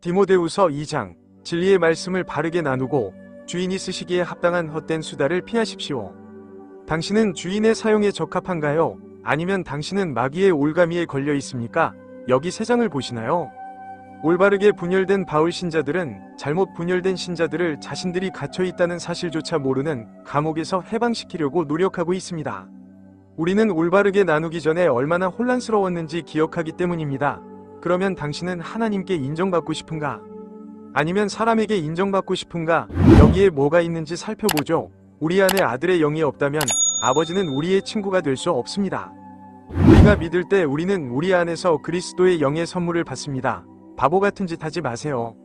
디모데후서 2장. 진리의 말씀을 바르게 나누고 주인이 쓰시기에 합당한 헛된 수다를 피하십시오. 당신은 주인의 사용에 적합한가요? 아니면 당신은 마귀의 올가미에 걸려 있습니까? 여기 세 장을 보시나요? 올바르게 분열된 바울 신자들은 잘못 분열된 신자들을 자신들이 갇혀 있다는 사실조차 모르는 감옥에서 해방시키려고 노력하고 있습니다. 우리는 올바르게 나누기 전에 얼마나 혼란스러웠는지 기억하기 때문입니다. 그러면 당신은 하나님께 인정받고 싶은가? 아니면 사람에게 인정받고 싶은가? 여기에 뭐가 있는지 살펴보죠. 우리 안에 아들의 영이 없다면 아버지는 우리의 친구가 될 수 없습니다. 우리가 믿을 때 우리는 우리 안에서 그리스도의 영의 선물을 받습니다. 바보 같은 짓 하지 마세요.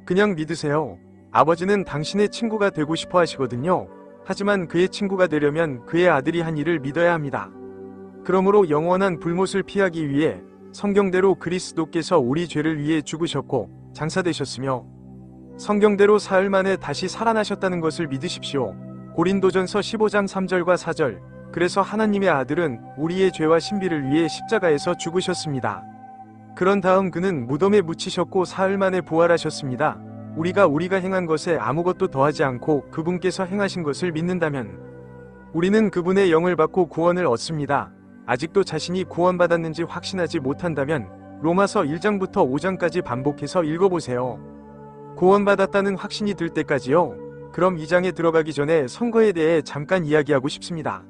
그냥 믿으세요. 아버지는 당신의 친구가 되고 싶어 하시거든요. 하지만 그의 친구가 되려면 그의 아들이 한 일을 믿어야 합니다. 그러므로 영원한 불못을 피하기 위해 성경대로 그리스도께서 우리 죄를 위해 죽으셨고 장사되셨으며 성경대로 사흘 만에 다시 살아나셨다는 것을 믿으십시오. 고린도전서 15장 3절과 4절. 그래서 하나님의 아들은 우리의 죄와 신비를 위해 십자가에서 죽으셨습니다. 그런 다음 그는 무덤에 묻히셨고 사흘 만에 부활하셨습니다. 우리가 행한 것에 아무것도 더하지 않고 그분께서 행하신 것을 믿는다면 우리는 그분의 영을 받고 구원을 얻습니다. 아직도 자신이 구원받았는지 확신하지 못한다면 로마서 1장부터 5장까지 반복해서 읽어보세요. 구원받았다는 확신이 들 때까지요. 그럼 2장에 들어가기 전에 선거에 대해 잠깐 이야기하고 싶습니다.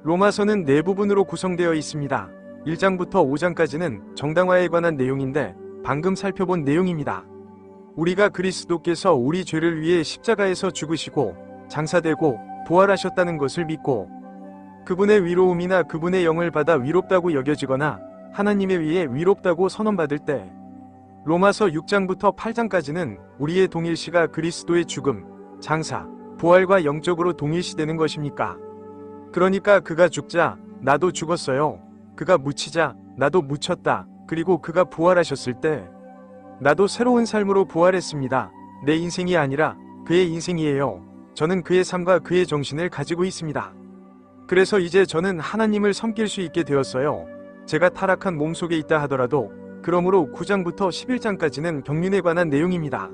로마서는 네 부분으로 구성되어 있습니다. 1장부터 5장까지는 정당화에 관한 내용인데 방금 살펴본 내용입니다. 우리가 그리스도께서 우리 죄를 위해 십자가에서 죽으시고 장사되고 부활하셨다는 것을 믿고 그분의 위로움이나 그분의 영을 받아 위롭다고 여겨지거나 하나님에 의해 위롭다고 선언받을 때 로마서 6장부터 8장까지는 우리의 동일시가 그리스도의 죽음, 장사, 부활과 영적으로 동일시되는 것입니까? 그러니까 그가 죽자 나도 죽었어요. 그가 묻히자 나도 묻혔다. 그리고 그가 부활하셨을 때 나도 새로운 삶으로 부활했습니다. 내 인생이 아니라 그의 인생이에요. 저는 그의 삶과 그의 정신을 가지고 있습니다. 그래서 이제 저는 하나님을 섬길 수 있게 되었어요. 제가 타락한 몸 속에 있다 하더라도 그러므로 9장부터 11장까지는 경륜에 관한 내용입니다.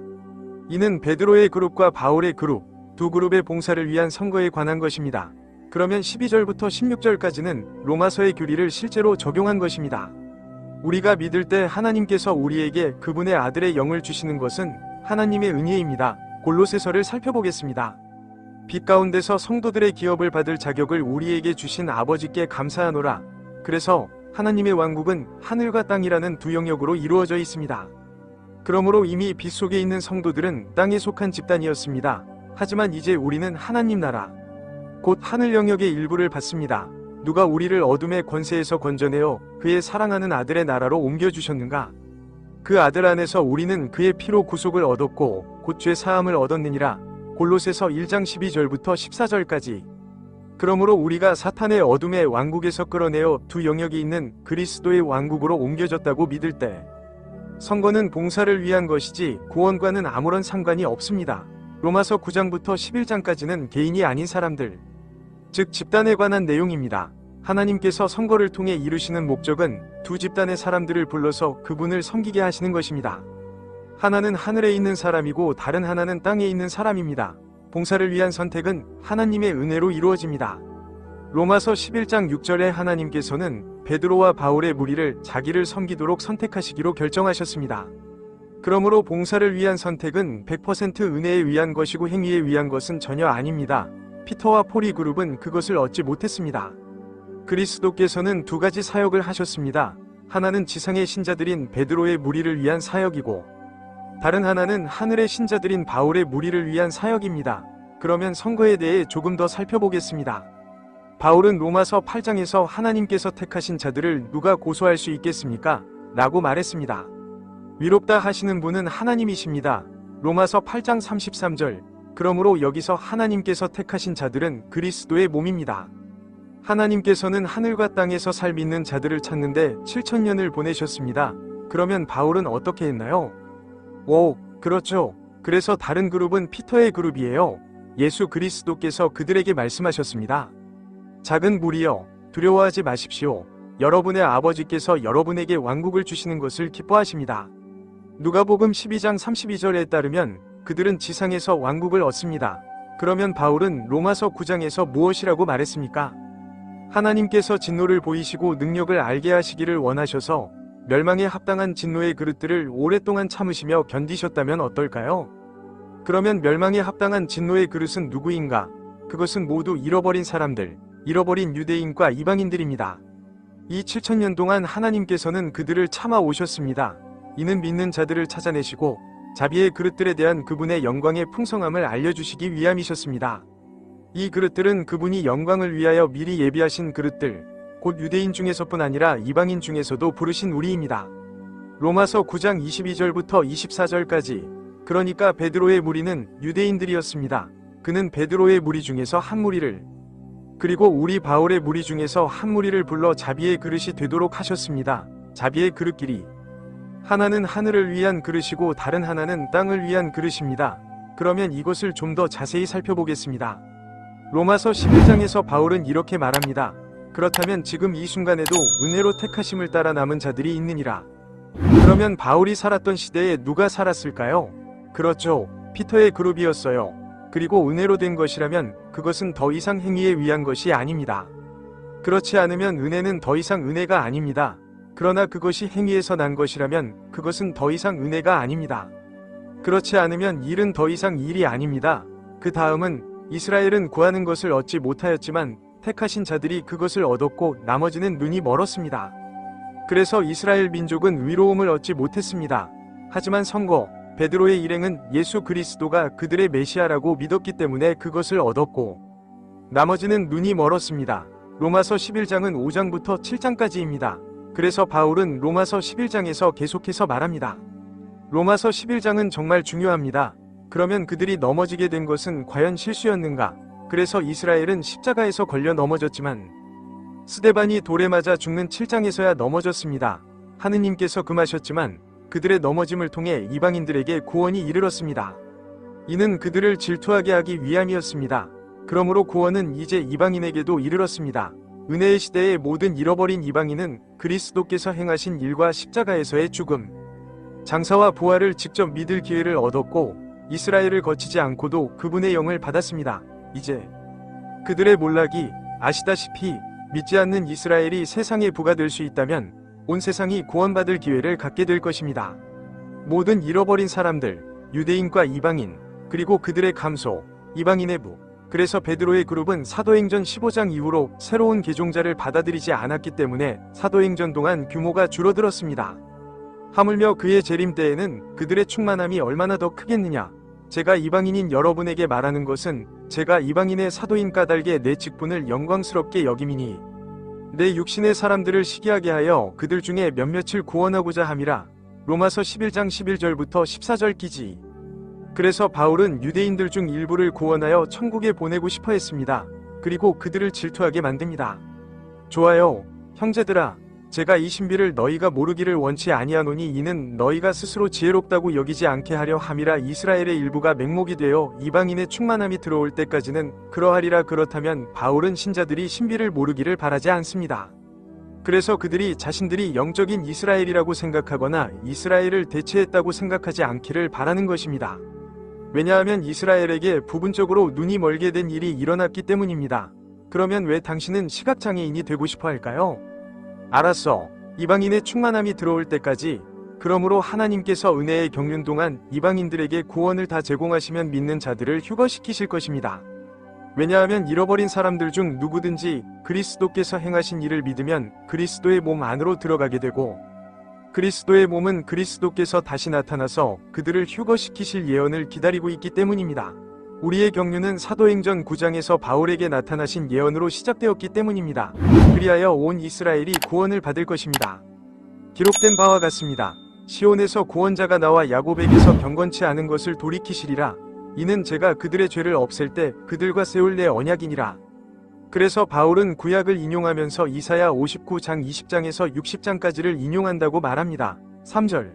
이는 베드로의 그룹과 바울의 그룹, 두 그룹의 봉사를 위한 선거에 관한 것입니다. 그러면 12절부터 16절까지는 로마서의 교리를 실제로 적용한 것입니다. 우리가 믿을 때 하나님께서 우리에게 그분의 아들의 영을 주시는 것은 하나님의 은혜입니다. 골로새서를 살펴보겠습니다. 빛 가운데서 성도들의 기업을 받을 자격을 우리에게 주신 아버지께 감사하노라. 그래서 하나님의 왕국은 하늘과 땅이라는 두 영역으로 이루어져 있습니다. 그러므로 이미 빛 속에 있는 성도들은 땅에 속한 집단이었습니다. 하지만 이제 우리는 하나님 나라, 곧 하늘 영역의 일부를 받습니다. 누가 우리를 어둠의 권세에서 건져내어 그의 사랑하는 아들의 나라로 옮겨주셨는가? 그 아들 안에서 우리는 그의 피로 구속을 얻었고 곧 죄 사함을 얻었느니라. 골로새서 1장 12절부터 14절까지. 그러므로 우리가 사탄의 어둠의 왕국에서 끌어내어 두 영역이 있는 그리스도의 왕국으로 옮겨졌다고 믿을 때 선거는 봉사를 위한 것이지 구원과는 아무런 상관이 없습니다. 로마서 9장부터 11장까지는 개인이 아닌 사람들, 즉 집단에 관한 내용입니다. 하나님께서 선거를 통해 이루시는 목적은 두 집단의 사람들을 불러서 그분을 섬기게 하시는 것입니다. 하나는 하늘에 있는 사람이고 다른 하나는 땅에 있는 사람입니다. 봉사를 위한 선택은 하나님의 은혜로 이루어집니다. 로마서 11장 6절에 하나님께서는 베드로와 바울의 무리를 자기를 섬기도록 선택하시기로 결정하셨습니다. 그러므로 봉사를 위한 선택은 100% 은혜에 의한 것이고 행위에 의한 것은 전혀 아닙니다. 피터와 폴이 그룹은 그것을 얻지 못했습니다. 그리스도께서는 두 가지 사역을 하셨습니다. 하나는 지상의 신자들인 베드로의 무리를 위한 사역이고 다른 하나는 하늘의 신자들인 바울의 무리를 위한 사역입니다. 그러면 선거에 대해 조금 더 살펴보겠습니다. 바울은 로마서 8장에서 하나님께서 택하신 자들을 누가 고소할 수 있겠습니까? 라고 말했습니다. 위롭다 하시는 분은 하나님이십니다. 로마서 8장 33절. 그러므로 여기서 하나님께서 택하신 자들은 그리스도의 몸입니다. 하나님께서는 하늘과 땅에서 살 믿는 자들을 찾는데 7,000년을 보내셨습니다. 그러면 바울은 어떻게 했나요? 그렇죠. 그래서 다른 그룹은 피터의 그룹이에요. 예수 그리스도께서 그들에게 말씀하셨습니다. 작은 무리여, 두려워하지 마십시오. 여러분의 아버지께서 여러분에게 왕국을 주시는 것을 기뻐하십니다. 누가복음 12장 32절에 따르면 그들은 지상에서 왕국을 얻습니다. 그러면 바울은 로마서 9장에서 무엇이라고 말했습니까? 하나님께서 진노를 보이시고 능력을 알게 하시기를 원하셔서 멸망에 합당한 진노의 그릇들을 오랫동안 참으시며 견디셨다면 어떨까요? 그러면 멸망에 합당한 진노의 그릇은 누구인가? 그것은 모두 잃어버린 사람들, 잃어버린 유대인과 이방인들입니다. 이 7000년 동안 하나님께서는 그들을 참아 오셨습니다. 이는 믿는 자들을 찾아내시고 자비의 그릇들에 대한 그분의 영광의 풍성함을 알려주시기 위함이셨습니다. 이 그릇들은 그분이 영광을 위하여 미리 예비하신 그릇들, 곧 유대인 중에서뿐 아니라 이방인 중에서도 부르신 우리입니다. 로마서 9장 22절부터 24절까지, 그러니까 베드로의 무리는 유대인들이었습니다. 그는 베드로의 무리 중에서 한 무리를, 그리고 우리 바울의 무리 중에서 한 무리를 불러 자비의 그릇이 되도록 하셨습니다. 자비의 그릇끼리 하나는 하늘을 위한 그릇이고 다른 하나는 땅을 위한 그릇입니다. 그러면 이것을 좀 더 자세히 살펴보겠습니다. 로마서 11장에서 바울은 이렇게 말합니다. 그렇다면 지금 이 순간에도 은혜로 택하심을 따라 남은 자들이 있느니라. 그러면 바울이 살았던 시대에 누가 살았을까요? 그렇죠. 피터의 그룹이었어요. 그리고 은혜로 된 것이라면 그것은 더 이상 행위에 위한 것이 아닙니다. 그렇지 않으면 은혜는 더 이상 은혜가 아닙니다. 그러나 그것이 행위에서 난 것이라면 그것은 더 이상 은혜가 아닙니다. 그렇지 않으면 일은 더 이상 일이 아닙니다. 그 다음은 이스라엘은 구하는 것을 얻지 못하였지만 택하신 자들이 그것을 얻었고 나머지는 눈이 멀었습니다. 그래서 이스라엘 민족은 위로움을 얻지 못했습니다. 하지만 선거, 베드로의 일행은 예수 그리스도가 그들의 메시아라고 믿었기 때문에 그것을 얻었고 나머지는 눈이 멀었습니다. 로마서 11장은 5장부터 7장까지입니다. 그래서 바울은 로마서 11장에서 계속해서 말합니다. 로마서 11장은 정말 중요합니다. 그러면 그들이 넘어지게 된 것은 과연 실수였는가? 그래서 이스라엘은 십자가에서 걸려 넘어졌지만 스데반이 돌에 맞아 죽는 7장에서야 넘어졌습니다. 하느님께서 금하셨지만 그들의 넘어짐을 통해 이방인들에게 구원이 이르렀습니다. 이는 그들을 질투하게 하기 위함이었습니다. 그러므로 구원은 이제 이방인에게도 이르렀습니다. 은혜의 시대의 모든 잃어버린 이방인은 그리스도께서 행하신 일과 십자가에서의 죽음, 장사와 부활을 직접 믿을 기회를 얻었고 이스라엘을 거치지 않고도 그분의 영을 받았습니다. 이제 그들의 몰락이 아시다시피 믿지 않는 이스라엘이 세상의 부가 될 수 있다면 온 세상이 구원받을 기회를 갖게 될 것입니다. 모든 잃어버린 사람들, 유대인과 이방인, 그리고 그들의 감소, 이방인의 부. 그래서 베드로의 그룹은 사도행전 15장 이후로 새로운 개종자를 받아들이지 않았기 때문에 사도행전 동안 규모가 줄어들었습니다. 하물며 그의 재림 때에는 그들의 충만함이 얼마나 더 크겠느냐. 제가 이방인인 여러분에게 말하는 것은 제가 이방인의 사도인 까닭에 내 직분을 영광스럽게 여김이니 내 육신의 사람들을 시기하게 하여 그들 중에 몇몇을 구원하고자 함이라. 로마서 11장 11절부터 14절 기지. 그래서 바울은 유대인들 중 일부를 구원하여 천국에 보내고 싶어 했습니다. 그리고 그들을 질투하게 만듭니다. 좋아요, 형제들아. 제가 이 신비를 너희가 모르기를 원치 아니하노니 이는 너희가 스스로 지혜롭다고 여기지 않게 하려 함이라. 이스라엘의 일부가 맹목이 되어 이방인의 충만함이 들어올 때까지는 그러하리라. 그렇다면 바울은 신자들이 신비를 모르기를 바라지 않습니다. 그래서 그들이 자신들이 영적인 이스라엘이라고 생각하거나 이스라엘을 대체했다고 생각하지 않기를 바라는 것입니다. 왜냐하면 이스라엘에게 부분적으로 눈이 멀게 된 일이 일어났기 때문입니다. 그러면 왜 당신은 시각장애인이 되고 싶어 할까요? 알았어. 이방인의 충만함이 들어올 때까지. 그러므로 하나님께서 은혜의 경륜 동안 이방인들에게 구원을 다 제공하시면 믿는 자들을 휴거시키실 것입니다. 왜냐하면 잃어버린 사람들 중 누구든지 그리스도께서 행하신 일을 믿으면 그리스도의 몸 안으로 들어가게 되고 그리스도의 몸은 그리스도께서 다시 나타나서 그들을 휴거시키실 예언을 기다리고 있기 때문입니다. 우리의 경륜은 사도행전 9장에서 바울에게 나타나신 예언으로 시작되었기 때문입니다. 그리하여 온 이스라엘이 구원을 받을 것입니다. 기록된 바와 같습니다. 시온에서 구원자가 나와 야곱에게서 경건치 않은 것을 돌이키시리라. 이는 제가 그들의 죄를 없앨 때 그들과 세울 내 언약이니라. 그래서 바울은 구약을 인용하면서 이사야 59장 20장에서 60장까지를 인용한다고 말합니다. 3절.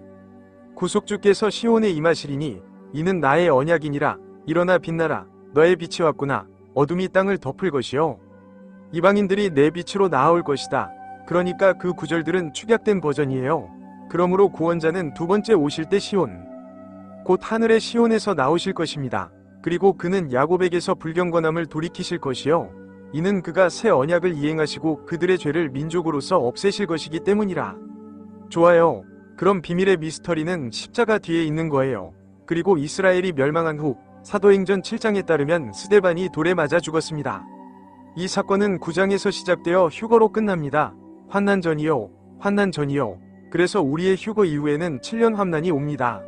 구속주께서 시온에 임하시리니 이는 나의 언약이니라. 일어나 빛나라. 너의 빛이 왔구나. 어둠이 땅을 덮을 것이요 이방인들이 내 빛으로 나아올 것이다. 그러니까 그 구절들은 축약된 버전이에요. 그러므로 구원자는 두 번째 오실 때 시온, 곧 하늘의 시온에서 나오실 것입니다. 그리고 그는 야곱에게서 불경건함을 돌이키실 것이요. 이는 그가 새 언약을 이행하시고 그들의 죄를 민족으로서 없애실 것이기 때문이라. 좋아요. 그럼 비밀의 미스터리는 십자가 뒤에 있는 거예요. 그리고 이스라엘이 멸망한 후 사도행전 7장에 따르면 스데반이 돌에 맞아 죽었습니다. 이 사건은 9장에서 시작되어 휴거로 끝납니다. 환난 전이요. 환난 전이요. 그래서 우리의 휴거 이후에는 7년 환난이 옵니다.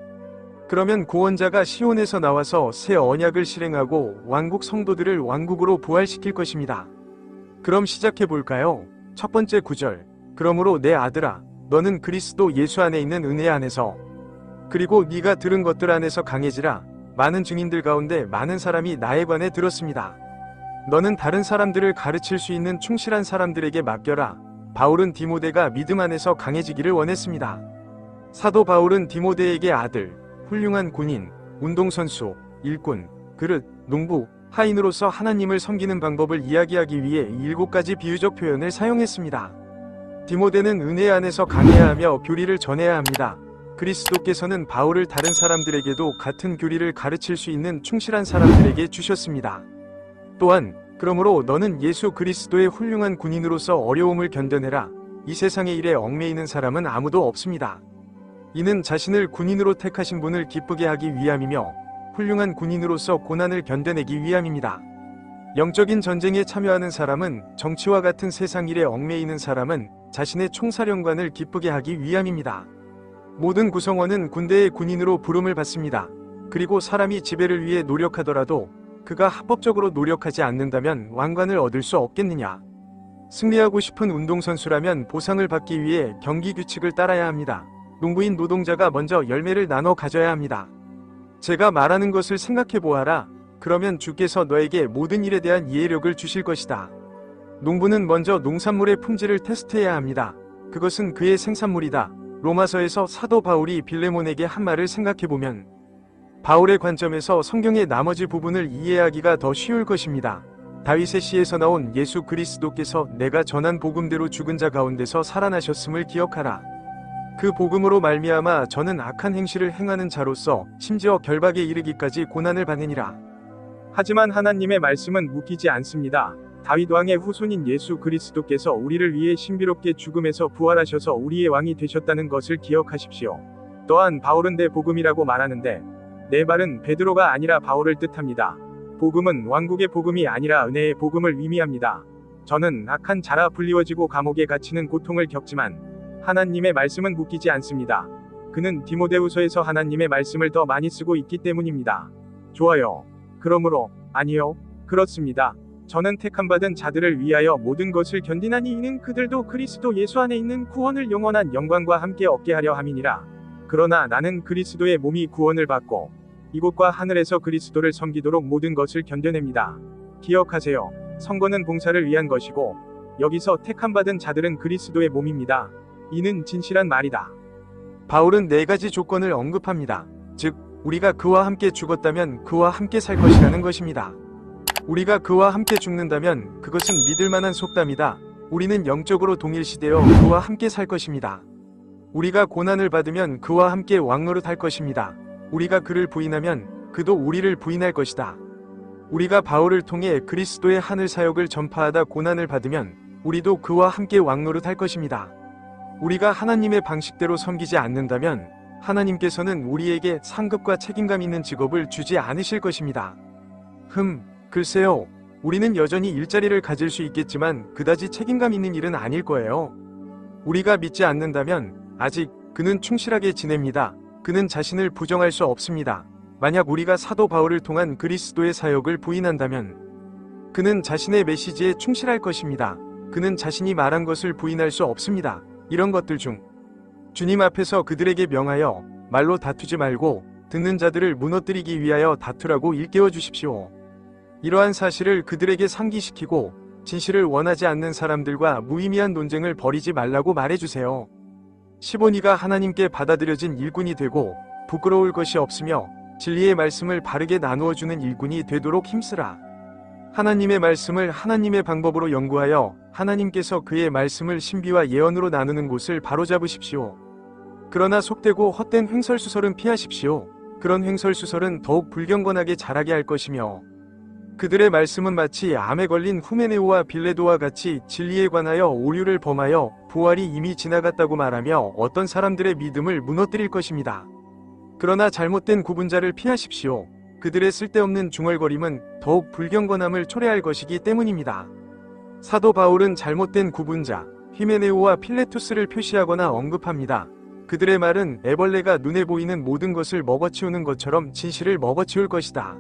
그러면 구원자가 시온에서 나와서 새 언약을 실행하고 왕국 성도들을 왕국으로 부활시킬 것입니다. 그럼 시작해 볼까요? 첫 번째 구절. 그러므로 내 아들아, 너는 그리스도 예수 안에 있는 은혜 안에서, 그리고 네가 들은 것들 안에서 강해지라. 많은 증인들 가운데 많은 사람이 나에 관해 들었습니다. 너는 다른 사람들을 가르칠 수 있는 충실한 사람들에게 맡겨라. 바울은 디모데가 믿음 안에서 강해지기를 원했습니다. 사도 바울은 디모데에게 아들, 훌륭한 군인, 운동선수, 일꾼, 그릇, 농부, 하인으로서 하나님을 섬기는 방법을 이야기하기 위해 7가지 비유적 표현을 사용했습니다. 디모데는 은혜 안에서 강해야 하며 교리를 전해야 합니다. 그리스도께서는 바울을 다른 사람들에게도 같은 교리를 가르칠 수 있는 충실한 사람들에게 주셨습니다. 또한 그러므로 너는 예수 그리스도의 훌륭한 군인으로서 어려움을 견뎌내라. 이 세상의 일에 얽매이는 사람은 아무도 없습니다. 이는 자신을 군인으로 택하신 분을 기쁘게 하기 위함이며 훌륭한 군인으로서 고난을 견뎌내기 위함입니다. 영적인 전쟁에 참여하는 사람은, 정치와 같은 세상 일에 얽매이는 사람은 자신의 총사령관을 기쁘게 하기 위함입니다. 모든 구성원은 군대의 군인으로 부름을 받습니다. 그리고 사람이 지배를 위해 노력하더라도 그가 합법적으로 노력하지 않는다면 왕관을 얻을 수 없겠느냐? 승리하고 싶은 운동선수라면 보상을 받기 위해 경기 규칙을 따라야 합니다. 농부인 노동자가 먼저 열매를 나눠 가져야 합니다. 제가 말하는 것을 생각해 보아라. 그러면 주께서 너에게 모든 일에 대한 이해력을 주실 것이다. 농부는 먼저 농산물의 품질을 테스트해야 합니다. 그것은 그의 생산물이다. 로마서에서 사도 바울이 빌레몬에게 한 말을 생각해 보면 바울의 관점에서 성경의 나머지 부분을 이해하기가 더 쉬울 것입니다. 다윗의 시에서 나온 예수 그리스도께서 내가 전한 복음대로 죽은 자 가운데서 살아나셨음을 기억하라. 그 복음으로 말미암아 저는 악한 행실을 행하는 자로서 심지어 결박에 이르기까지 고난을 받으니라. 하지만 하나님의 말씀은 묶이지 않습니다. 다윗 왕의 후손인 예수 그리스도께서 우리를 위해 신비롭게 죽음에서 부활하셔서 우리의 왕이 되셨다는 것을 기억하십시오. 또한 바울은 내 복음이라고 말하는데 내 말은 베드로가 아니라 바울을 뜻합니다. 복음은 왕국의 복음이 아니라 은혜의 복음을 의미합니다. 저는 악한 자라 불리워지고 감옥에 갇히는 고통을 겪지만 하나님의 말씀은 묶이지 않습니다. 그는 디모데후서에서 하나님의 말씀을 더 많이 쓰고 있기 때문입니다. 좋아요. 그러므로 아니요. 그렇습니다. 저는 택함받은 자들을 위하여 모든 것을 견디나니 이는 그들도 그리스도 예수 안에 있는 구원을 영원한 영광과 함께 얻게 하려 함이니라. 그러나 나는 그리스도의 몸이 구원을 받고 이곳과 하늘에서 그리스도를 섬기도록 모든 것을 견뎌냅니다. 기억하세요. 선거는 봉사를 위한 것이고 여기서 택함받은 자들은 그리스도의 몸입니다. 이는 진실한 말이다. 바울은 4가지 조건을 언급합니다. 즉, 우리가 그와 함께 죽었다면 그와 함께 살 것이라는 것입니다. 우리가 그와 함께 죽는다면 그것은 믿을 만한 속담이다. 우리는 영적으로 동일시되어 그와 함께 살 것입니다. 우리가 고난을 받으면 그와 함께 왕노릇할 것입니다. 우리가 그를 부인하면 그도 우리를 부인할 것이다. 우리가 바울을 통해 그리스도의 하늘 사역을 전파하다 고난을 받으면 우리도 그와 함께 왕노릇할 것입니다. 우리가 하나님의 방식대로 섬기지 않는다면 하나님께서는 우리에게 상급과 책임감 있는 직업을 주지 않으실 것입니다. 글쎄요. 우리는 여전히 일자리를 가질 수 있겠지만 그다지 책임감 있는 일은 아닐 거예요. 우리가 믿지 않는다면 아직 그는 충실하게 지냅니다. 그는 자신을 부정할 수 없습니다. 만약 우리가 사도 바울을 통한 그리스도의 사역을 부인한다면 그는 자신의 메시지에 충실할 것입니다. 그는 자신이 말한 것을 부인할 수 없습니다. 이런 것들 중 주님 앞에서 그들에게 명하여 말로 다투지 말고 듣는 자들을 무너뜨리기 위하여 다투라고 일깨워 주십시오. 이러한 사실을 그들에게 상기시키고 진실을 원하지 않는 사람들과 무의미한 논쟁을 벌이지 말라고 말해주세요. 15니가 하나님께 받아들여진 일꾼이 되고 부끄러울 것이 없으며 진리의 말씀을 바르게 나누어주는 일꾼이 되도록 힘쓰라. 하나님의 말씀을 하나님의 방법으로 연구하여 하나님께서 그의 말씀을 신비와 예언으로 나누는 곳을 바로잡으십시오. 그러나 속되고 헛된 횡설수설은 피하십시오. 그런 횡설수설은 더욱 불경건하게 자라게 할 것이며 그들의 말씀은 마치 암에 걸린 후메네오와 빌레도와 같이 진리에 관하여 오류를 범하여 부활이 이미 지나갔다고 말하며 어떤 사람들의 믿음을 무너뜨릴 것입니다. 그러나 잘못된 구분자를 피하십시오. 그들의 쓸데없는 중얼거림은 더욱 불경건함을 초래할 것이기 때문입니다. 사도 바울은 잘못된 구분자, 히메네오와 필레투스를 표시하거나 언급합니다. 그들의 말은 애벌레가 눈에 보이는 모든 것을 먹어치우는 것처럼 진실을 먹어치울 것이다.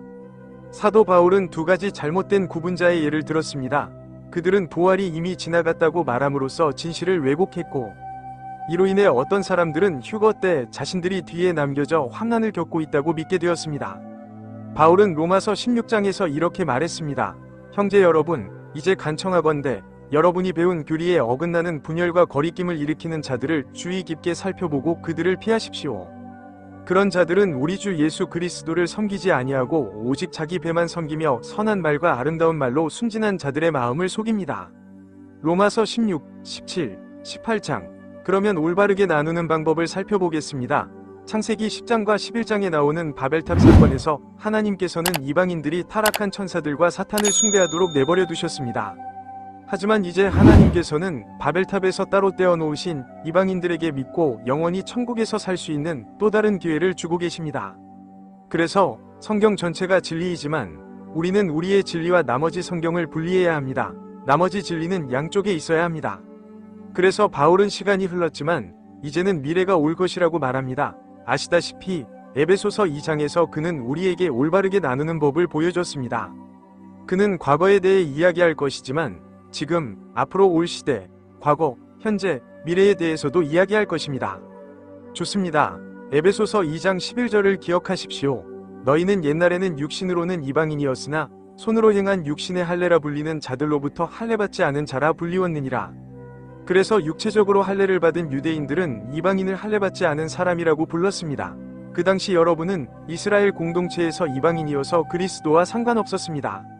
사도 바울은 두 가지 잘못된 구분자의 예를 들었습니다. 그들은 부활이 이미 지나갔다고 말함으로써 진실을 왜곡했고 이로 인해 어떤 사람들은 휴거 때 자신들이 뒤에 남겨져 환난을 겪고 있다고 믿게 되었습니다. 바울은 로마서 16장에서 이렇게 말했습니다. 형제 여러분, 이제 간청하건대 여러분이 배운 교리에 어긋나는 분열과 거리낌을 일으키는 자들을 주의 깊게 살펴보고 그들을 피하십시오. 그런 자들은 우리 주 예수 그리스도를 섬기지 아니하고 오직 자기 배만 섬기며 선한 말과 아름다운 말로 순진한 자들의 마음을 속입니다. 로마서 16, 17, 18장. 그러면 올바르게 나누는 방법을 살펴보겠습니다. 창세기 10장과 11장에 나오는 바벨탑 사건에서 하나님께서는 이방인들이 타락한 천사들과 사탄을 숭배하도록 내버려 두셨습니다. 하지만 이제 하나님께서는 바벨탑에서 따로 떼어놓으신 이방인들에게 믿고 영원히 천국에서 살 수 있는 또 다른 기회를 주고 계십니다. 그래서 성경 전체가 진리이지만 우리는 우리의 진리와 나머지 성경을 분리해야 합니다. 나머지 진리는 양쪽에 있어야 합니다. 그래서 바울은 시간이 흘렀지만 이제는 미래가 올 것이라고 말합니다. 아시다시피 에베소서 2장에서 그는 우리에게 올바르게 나누는 법을 보여줬습니다. 그는 과거에 대해 이야기할 것이지만 지금, 앞으로 올 시대, 과거, 현재, 미래에 대해서도 이야기할 것입니다. 좋습니다. 에베소서 2장 11절을 기억하십시오. 너희는 옛날에는 육신으로는 이방인이었으나 손으로 행한 육신의 할례라 불리는 자들로부터 할례받지 않은 자라 불리웠느니라. 그래서 육체적으로 할례를 받은 유대인들은 이방인을 할례받지 않은 사람이라고 불렀습니다. 그 당시 여러분은 이스라엘 공동체에서 이방인이어서 그리스도와 상관없었습니다.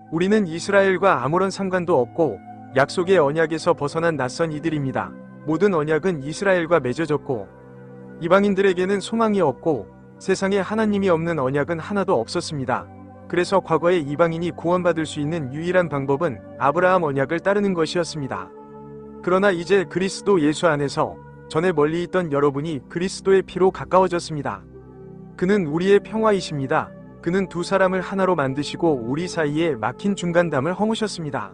우리는 이스라엘과 아무런 상관도 없고 약속의 언약에서 벗어난 낯선 이들입니다. 모든 언약은 이스라엘과 맺어졌고 이방인들에게는 소망이 없고 세상에 하나님이 없는 언약은 하나도 없었습니다. 그래서 과거에 이방인이 구원받을 수 있는 유일한 방법은 아브라함 언약을 따르는 것이었습니다. 그러나 이제 그리스도 예수 안에서 전에 멀리 있던 여러분이 그리스도의 피로 가까워졌습니다. 그는 우리의 평화이십니다. 그는 두 사람을 하나로 만드시고 우리 사이에 막힌 중간담을 허무셨습니다.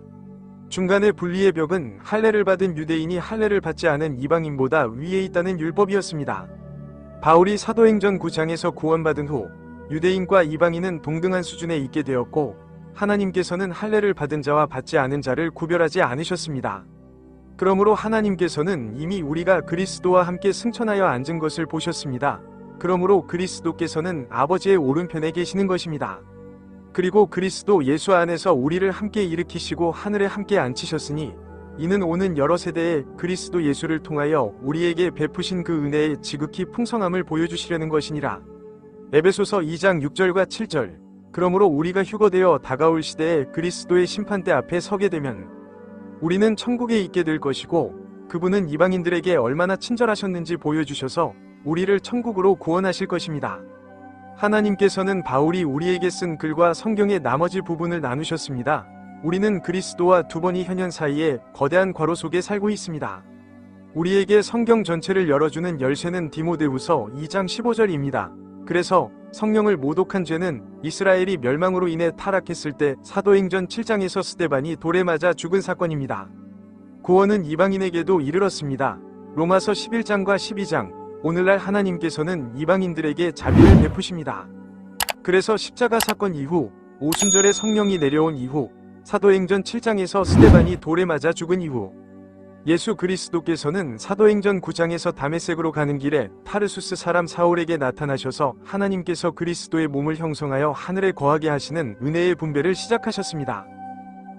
중간의 분리의 벽은 할례를 받은 유대인이 할례를 받지 않은 이방인보다 위에 있다는 율법이었습니다. 바울이 사도행전 9장에서 구원받은 후 유대인과 이방인은 동등한 수준에 있게 되었고 하나님께서는 할례를 받은 자와 받지 않은 자를 구별하지 않으셨습니다. 그러므로 하나님께서는 이미 우리가 그리스도와 함께 승천하여 앉은 것을 보셨습니다. 그러므로 그리스도께서는 아버지의 오른편에 계시는 것입니다. 그리고 그리스도 예수 안에서 우리를 함께 일으키시고 하늘에 함께 앉히셨으니 이는 오는 여러 세대에 그리스도 예수를 통하여 우리에게 베푸신 그 은혜의 지극히 풍성함을 보여주시려는 것이니라. 에베소서 2장 6절과 7절. 그러므로 우리가 휴거되어 다가올 시대에 그리스도의 심판대 앞에 서게 되면 우리는 천국에 있게 될 것이고 그분은 이방인들에게 얼마나 친절하셨는지 보여주셔서 우리를 천국으로 구원하실 것입니다. 하나님께서는 바울이 우리에게 쓴 글과 성경의 나머지 부분을 나누셨습니다. 우리는 그리스도와 두 번이 현현 사이에 거대한 괄호 속에 살고 있습니다. 우리에게 성경 전체를 열어주는 열쇠는 디모데후서 2장 15절입니다. 그래서 성령을 모독한 죄는 이스라엘이 멸망으로 인해 타락했을 때 사도행전 7장에서 스데반이 돌에 맞아 죽은 사건입니다. 구원은 이방인에게도 이르렀습니다. 로마서 11장과 12장. 오늘날 하나님께서는 이방인들에게 자비를 베푸십니다. 그래서 십자가 사건 이후 오순절에 성령이 내려온 이후 사도행전 7장에서 스데반이 돌에 맞아 죽은 이후 예수 그리스도께서는 사도행전 9장에서 다메섹으로 가는 길에 타르수스 사람 사울에게 나타나셔서 하나님께서 그리스도의 몸을 형성하여 하늘에 거하게 하시는 은혜의 분배를 시작하셨습니다.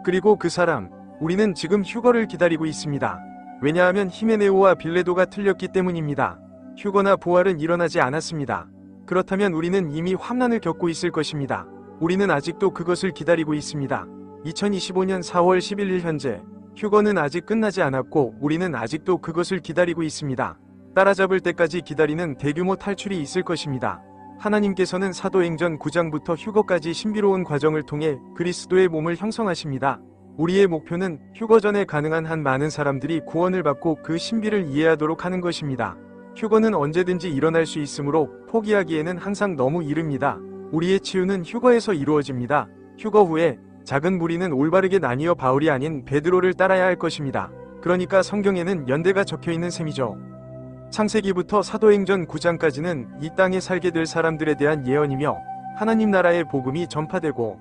그리고 그 사람, 우리는 지금 휴거를 기다리고 있습니다. 왜냐하면 히메네오와 빌레도가 틀렸기 때문입니다. 휴거나 부활은 일어나지 않았습니다. 그렇다면 우리는 이미 환난을 겪고 있을 것입니다. 우리는 아직도 그것을 기다리고 있습니다. 2025년 4월 11일 현재 휴거는 아직 끝나지 않았고 우리는 아직도 그것을 기다리고 있습니다. 따라잡을 때까지 기다리는 대규모 탈출이 있을 것입니다. 하나님께서는 사도행전 9장부터 휴거까지 신비로운 과정을 통해 그리스도의 몸을 형성하십니다. 우리의 목표는 휴거 전에 가능한 한 많은 사람들이 구원을 받고 그 신비를 이해하도록 하는 것입니다. 휴거는 언제든지 일어날 수 있으므로 포기하기에는 항상 너무 이릅니다. 우리의 치유는 휴거에서 이루어집니다. 휴거 후에 작은 무리는 올바르게 나뉘어 바울이 아닌 베드로를 따라야 할 것입니다. 그러니까 성경에는 연대가 적혀있는 셈이죠. 창세기부터 사도행전 9장까지는 이 땅에 살게 될 사람들에 대한 예언이며 하나님 나라의 복음이 전파되고,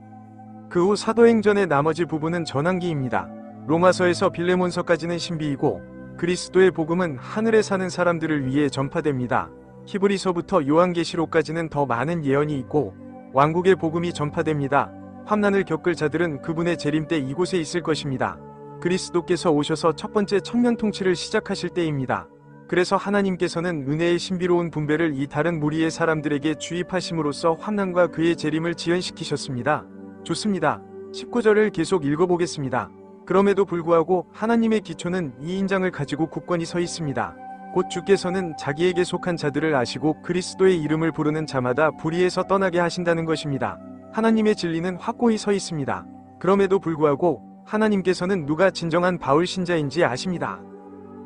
그 후 사도행전의 나머지 부분은 전환기입니다. 로마서에서 빌레몬서까지는 신비이고, 그리스도의 복음은 하늘에 사는 사람들을 위해 전파됩니다. 히브리서부터 요한계시록까지는 더 많은 예언이 있고 왕국의 복음이 전파됩니다. 환난을 겪을 자들은 그분의 재림 때 이곳에 있을 것입니다. 그리스도께서 오셔서 첫 번째 천년 통치를 시작하실 때입니다. 그래서 하나님께서는 은혜의 신비로운 분배를 이 다른 무리의 사람들에게 주입하심으로써 환난과 그의 재림을 지연시키셨습니다. 좋습니다. 19절을 계속 읽어보겠습니다. 그럼에도 불구하고 하나님의 기초는 이 인장을 가지고 굳건히 서 있습니다. 곧 주께서는 자기에게 속한 자들을 아시고 그리스도의 이름을 부르는 자마다 불의에서 떠나게 하신다는 것입니다. 하나님의 진리는 확고히 서 있습니다. 그럼에도 불구하고 하나님께서는 누가 진정한 바울 신자인지 아십니다.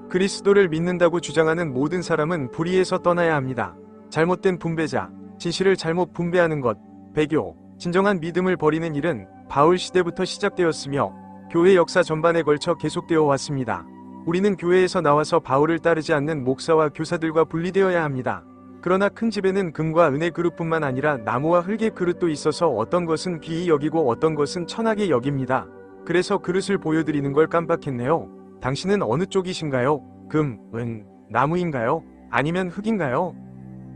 그리스도를 믿는다고 주장하는 모든 사람은 불의에서 떠나야 합니다. 잘못된 분배자, 진실을 잘못 분배하는 것, 배교, 진정한 믿음을 버리는 일은 바울 시대부터 시작되었으며 교회 역사 전반에 걸쳐 계속되어 왔습니다. 우리는 교회에서 나와서 바울을 따르지 않는 목사와 교사들과 분리되어야 합니다. 그러나 큰 집에는 금과 은의 그릇뿐만 아니라 나무와 흙의 그릇도 있어서 어떤 것은 귀히 여기고 어떤 것은 천하게 여깁니다. 그래서 그릇을 보여드리는 걸 깜빡했네요. 당신은 어느 쪽이신가요? 금, 은, 나무인가요? 아니면 흙인가요?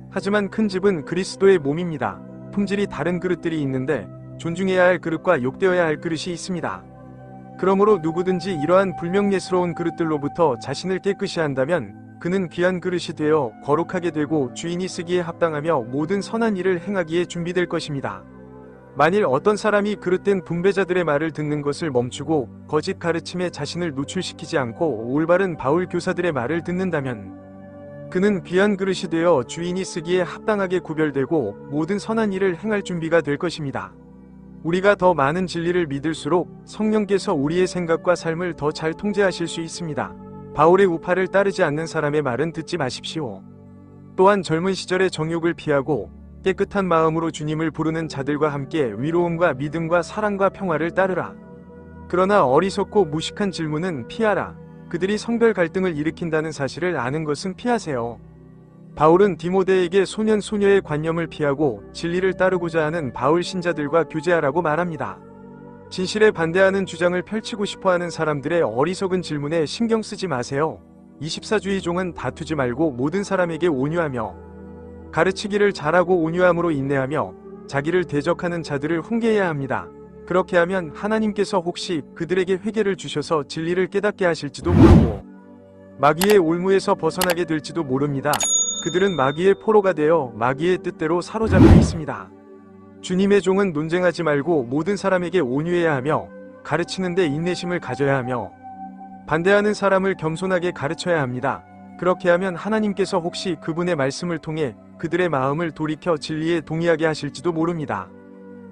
하지만 큰 집은 그리스도의 몸입니다. 품질이 다른 그릇들이 있는데 존중해야 할 그릇과 욕되어야 할 그릇이 있습니다. 그러므로 누구든지 이러한 불명예스러운 그릇들로부터 자신을 깨끗이 한다면 그는 귀한 그릇이 되어 거룩하게 되고 주인이 쓰기에 합당하며 모든 선한 일을 행하기에 준비될 것입니다. 만일 어떤 사람이 그릇된 분배자들의 말을 듣는 것을 멈추고 거짓 가르침에 자신을 노출시키지 않고 올바른 바울 교사들의 말을 듣는다면 그는 귀한 그릇이 되어 주인이 쓰기에 합당하게 구별되고 모든 선한 일을 행할 준비가 될 것입니다. 우리가 더 많은 진리를 믿을수록 성령께서 우리의 생각과 삶을 더 잘 통제하실 수 있습니다. 바울의 우파를 따르지 않는 사람의 말은 듣지 마십시오. 또한 젊은 시절의 정욕을 피하고 깨끗한 마음으로 주님을 부르는 자들과 함께 위로움과 믿음과 사랑과 평화를 따르라. 그러나 어리석고 무식한 질문은 피하라. 그들이 성별 갈등을 일으킨다는 사실을 아는 것은 피하세요. 바울은 디모데에게 소년 소녀의 관념을 피하고 진리를 따르고자 하는 바울 신자들과 교제하라고 말합니다. 진실에 반대하는 주장을 펼치고 싶어하는 사람들의 어리석은 질문에 신경 쓰지 마세요. 24주의 종은 다투지 말고 모든 사람에게 온유하며 가르치기를 잘하고 온유함으로 인내하며 자기를 대적하는 자들을 훈계해야 합니다. 그렇게 하면 하나님께서 혹시 그들에게 회개를 주셔서 진리를 깨닫게 하실지도 모르고 마귀의 올무에서 벗어나게 될지도 모릅니다. 그들은 마귀의 포로가 되어 마귀의 뜻대로 사로잡혀 있습니다. 주님의 종은 논쟁하지 말고 모든 사람에게 온유해야 하며 가르치는 데 인내심을 가져야 하며 반대하는 사람을 겸손하게 가르쳐야 합니다. 그렇게 하면 하나님께서 혹시 그분의 말씀을 통해 그들의 마음을 돌이켜 진리에 동의하게 하실지도 모릅니다.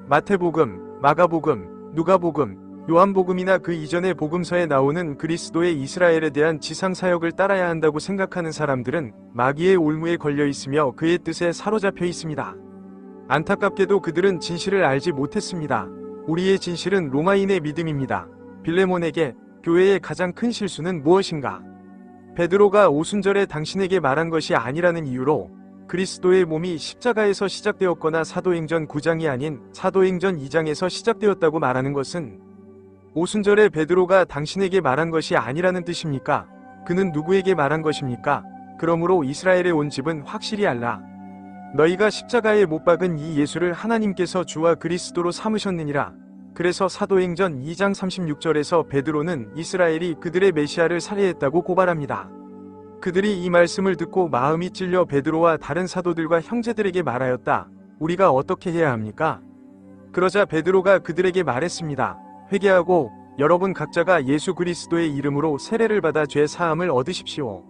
마태복음, 마가복음, 누가복음, 요한복음이나 그 이전의 복음서에 나오는 그리스도의 이스라엘에 대한 지상사역을 따라야 한다고 생각하는 사람들은 마귀의 올무에 걸려 있으며 그의 뜻에 사로잡혀 있습니다. 안타깝게도 그들은 진실을 알지 못했습니다. 우리의 진실은 로마인의 믿음입니다. 빌레몬에게 교회의 가장 큰 실수는 무엇인가? 베드로가 오순절에 당신에게 말한 것이 아니라는 이유로 그리스도의 몸이 십자가에서 시작되었거나 사도행전 9장이 아닌 사도행전 2장에서 시작되었다고 말하는 것은 오순절에 베드로가 당신에게 말한 것이 아니라는 뜻입니까? 그는 누구에게 말한 것입니까? 그러므로 이스라엘의 온 집은 확실히 알라. 너희가 십자가에 못 박은 이 예수를 하나님께서 주와 그리스도로 삼으셨느니라. 그래서 사도행전 2장 36절에서 베드로는 이스라엘이 그들의 메시아를 살해했다고 고발합니다. 그들이 이 말씀을 듣고 마음이 찔려 베드로와 다른 사도들과 형제들에게 말하였다. 우리가 어떻게 해야 합니까? 그러자 베드로가 그들에게 말했습니다. 회개하고 여러분 각자가 예수 그리스도의 이름으로 세례를 받아 죄 사함을 얻으십시오.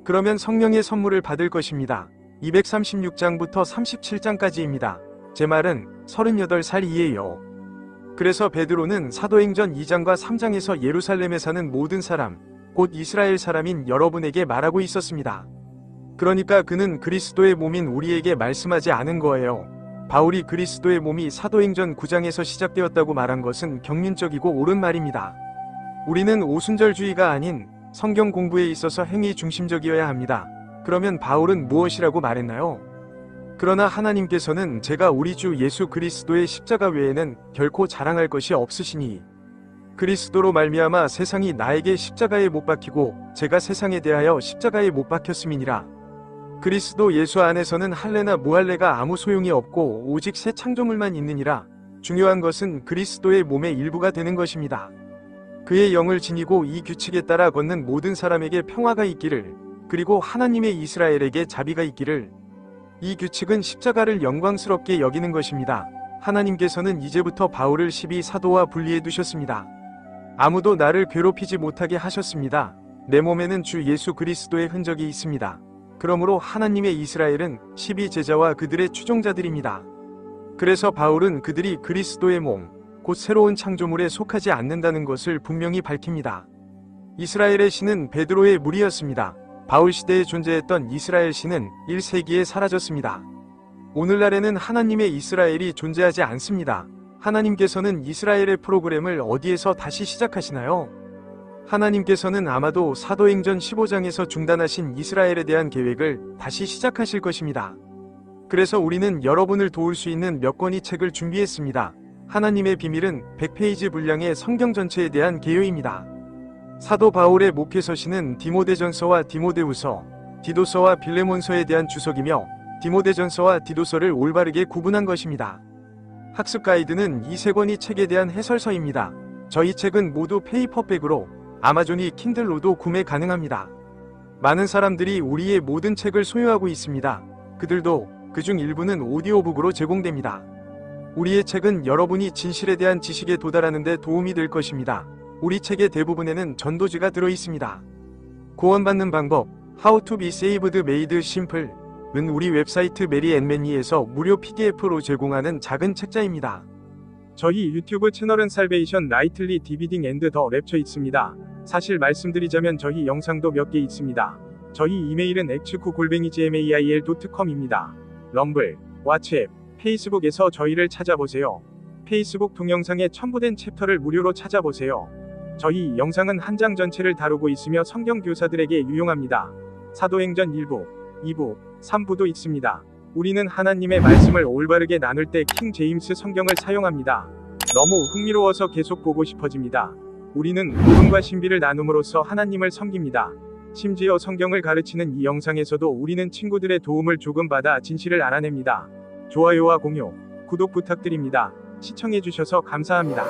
그러면 성령의 선물을 받을 것입니다. 236장부터 37장까지입니다. 제 말은 38살 이에요. 그래서 베드로는 사도행전 2장과 3장에서 예루살렘에 사는 모든 사람, 곧 이스라엘 사람인 여러분에게 말하고 있었습니다. 그러니까 그는 그리스도의 몸인 우리에게 말씀하지 않은 거예요. 바울이 그리스도의 몸이 사도행전 9장에서 시작되었다고 말한 것은 경륜적이고 옳은 말입니다. 우리는 오순절주의가 아닌 성경 공부에 있어서 행위 중심적이어야 합니다. 그러면 바울은 무엇이라고 말했나요? 그러나 하나님께서는 제가 우리 주 예수 그리스도의 십자가 외에는 결코 자랑할 것이 없으시니 그리스도로 말미암아 세상이 나에게 십자가에 못 박히고 제가 세상에 대하여 십자가에 못 박혔음이니라. 그리스도 예수 안에서는 할례나 무할례가 아무 소용이 없고 오직 새 창조물만 있느니라. 중요한 것은 그리스도의 몸의 일부가 되는 것입니다. 그의 영을 지니고 이 규칙에 따라 걷는 모든 사람에게 평화가 있기를, 그리고 하나님의 이스라엘에게 자비가 있기를. 이 규칙은 십자가를 영광스럽게 여기는 것입니다. 하나님께서는 이제부터 바울을 12사도와 분리해 두셨습니다. 아무도 나를 괴롭히지 못하게 하셨습니다. 내 몸에는 주 예수 그리스도의 흔적이 있습니다. 그러므로 하나님의 이스라엘은 12제자와 그들의 추종자들입니다. 그래서 바울은 그들이 그리스도의 몸, 곧 새로운 창조물에 속하지 않는다는 것을 분명히 밝힙니다. 이스라엘의 신은 베드로의 무리였습니다. 바울 시대에 존재했던 이스라엘 신은 1세기에 사라졌습니다. 오늘날에는 하나님의 이스라엘이 존재하지 않습니다. 하나님께서는 이스라엘의 프로그램을 어디에서 다시 시작하시나요? 하나님께서는 아마도 사도행전 15장에서 중단하신 이스라엘에 대한 계획을 다시 시작하실 것입니다. 그래서 우리는 여러분을 도울 수 있는 몇 권의 책을 준비했습니다. 하나님의 비밀은 100페이지 분량의 성경 전체에 대한 개요입니다. 사도 바울의 목회서신은 디모데전서와 디모데후서, 디도서와 빌레몬서에 대한 주석이며 디모데전서와 디도서를 올바르게 구분한 것입니다. 학습 가이드는 이 세 권의 책에 대한 해설서입니다. 저희 책은 모두 페이퍼백으로 아마존이 킨들로도 구매 가능합니다. 많은 사람들이 우리의 모든 책을 소유하고 있습니다. 그들도 그중 일부는 오디오북으로 제공됩니다. 우리의 책은 여러분이 진실에 대한 지식에 도달하는 데 도움이 될 것입니다. 우리 책의 대부분에는 전도지가 들어있습니다. 구원받는 방법, How to be saved made simple 은 우리 웹사이트 메리 앤 매니에서 무료 PDF로 제공하는 작은 책자입니다. 저희 유튜브 채널은 살베이션 나이틀리 디비딩 앤드 더 랩처 있습니다. 사실 말씀드리자면 저희 영상도 몇 개 있습니다. 저희 이메일은 x9-gmail.com입니다. 럼블, 왓츠앱, 페이스북에서 저희를 찾아보세요. 페이스북 동영상에 첨부된 챕터를 무료로 찾아보세요. 저희 영상은 한 장 전체를 다루고 있으며 성경 교사들에게 유용합니다. 사도행전 1부, 2부, 3부도 있습니다. 우리는 하나님의 말씀을 올바르게 나눌 때 킹 제임스 성경을 사용합니다. 너무 흥미로워서 계속 보고 싶어집니다. 우리는 복음과 신비를 나눔으로써 하나님을 섬깁니다. 심지어 성경을 가르치는 이 영상에서도 우리는 친구들의 도움을 조금 받아 진실을 알아냅니다. 좋아요와 공유, 구독 부탁드립니다. 시청해주셔서 감사합니다.